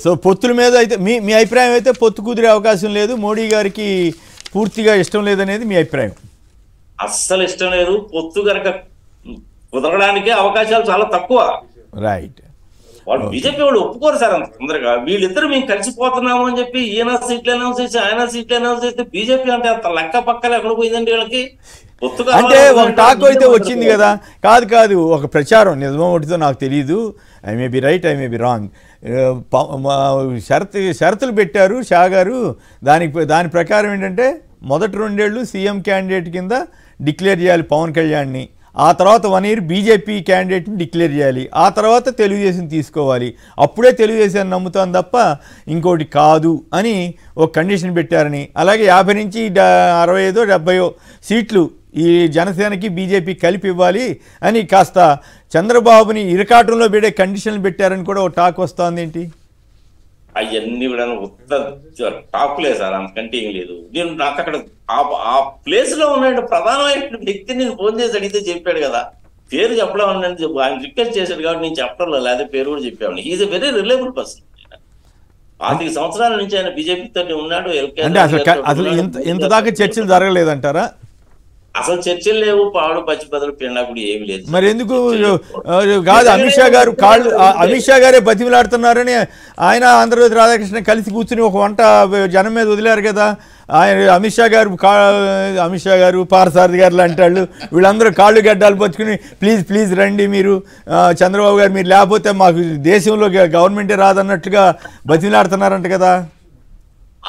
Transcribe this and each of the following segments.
So పొత్తుల మీద అయితే మీ మీ అభిప్రాయం అయితే పొత్తు కుదిరే అవకాశం లేదు, మోడీ గారికి పూర్తిగా ఇష్టం లేదనేది మీ అభిప్రాయం? అస్సలు ఇష్టం లేదు. పొత్తు గనక కుదరడానికి అవకాశాలు చాలా తక్కువ. రైట్. వాళ్ళు బీజేపీ వాళ్ళు ఒప్పుకోరు సార్ అంత తొందరగా. వీళ్ళిద్దరు మేము కలిసిపోతున్నాము అని చెప్పి ఈయన సీట్లు అనౌన్స్ చేసి ఆయన సీట్లు అనౌన్స్ చేస్తే బీజేపీ అంటే అంత లెక్క పక్కలు ఎక్కడ పోయిందండి వీళ్ళకి? పొత్తు అంటే ఒక టాక్ అయితే వచ్చింది కదా, కాదు ఒక ప్రచారం, నిజమో ఒకటితో నాకు తెలియదు, I may be right, I may be wrong, షరతులు పెట్టారు షా గారు. దాని ప్రకారం ఏంటంటే మొదటి 2 ఏళ్ళు సీఎం క్యాండిడేట్ కింద డిక్లేర్ చేయాలి పవన్ కళ్యాణ్ని, ఆ తర్వాత 1 ఇయర్ బీజేపీ క్యాండిడేట్ని డిక్లేర్ చేయాలి, ఆ తర్వాత తెలుగుదేశం తీసుకోవాలి, అప్పుడే తెలుగుదేశాన్ని నమ్ముతాను తప్ప ఇంకోటి కాదు అని ఒక కండిషన్ పెట్టారని. అలాగే 50 నుంచి 65 70 సీట్లు ఈ జనసేనకి బీజేపీ కలిపి ఇవ్వాలి అని కాస్త చంద్రబాబుని ఇరకాటంలో పెట్టే కండిషన్లు పెట్టారని కూడా ఒక టాక్ వస్తుంది. ఏంటి అవన్నీ కూడా టాకులే సార్, అంతకంటే ఏం లేదు. నేను నాకు అక్కడ ఆ ప్లేస్ లో ఉన్న ప్రధానమైన వ్యక్తిని నేను ఫోన్ చేసి అడిగితే చెప్పాడు కదా, పేరు చెప్పడం అన్నది ఆయన రిక్వెస్ట్ చేశాడు కాబట్టి నేను చెప్పడం లేదా పేరు కూడా చెప్పాను. Is a very reliable person. 5 సంవత్సరాల నుంచి ఆయన బీజేపీ తోటి ఉన్నాడు. అంటే అసలు ఇంత దాకా చర్చలు జరగలేదంటారా? అసలు చర్చలు లేవు, పాడు పచ్చి బదులు పిన్నప్పుడు ఏమి లేదు. మరి ఎందుకు కాదు? అమిత్ షా గారే బతిమలాడుతున్నారని ఆయన ఆంధ్రప్రదేశ్ రాధాకృష్ణ కలిసి కూర్చుని ఒక వంట జనం మీద వదిలేరు కదా. ఆయన అమిత్ షా గారు పారసారథి గారు లాంటి వాళ్ళు వీళ్ళందరూ కాళ్ళు గడ్డాలు పట్టుకుని ప్లీజ్ రండి మీరు, చంద్రబాబు గారు మీరు లేకపోతే మాకు దేశంలో గవర్నమెంటే రాదన్నట్లుగా బతిమలాడుతున్నారంట కదా.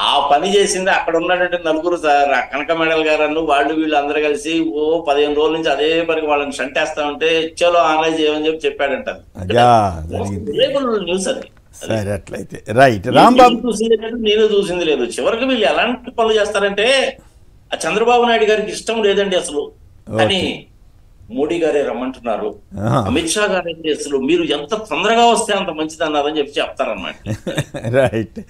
ఆ పని చేసింది అక్కడ ఉన్నటువంటి 4 సార్, కనక మెడల్ గారు వాళ్ళు వీళ్ళు అందరూ కలిసి 15 రోజుల నుంచి అదే పనికి వాళ్ళని షంటేస్తా ఉంటే చలో ఆనలైజ్ చేయమని చెప్పి చెప్పాడంట. న్యూస్ అది. సరే అట్లయితే రైట్. రాంబాబు నేను చూసింది లేదు. చివరికి వీళ్ళు ఎలాంటి పనులు చేస్తారంటే ఆ చంద్రబాబు నాయుడు గారికి ఇష్టం లేదండి అసలు, కానీ మోడీ గారే రమ్మంటున్నారు, అమిత్ షా గారు అసలు మీరు ఎంత తొందరగా వస్తే అంత మంచిది అన్నారని చెప్పి చెప్తారన్నమాట. రైట్.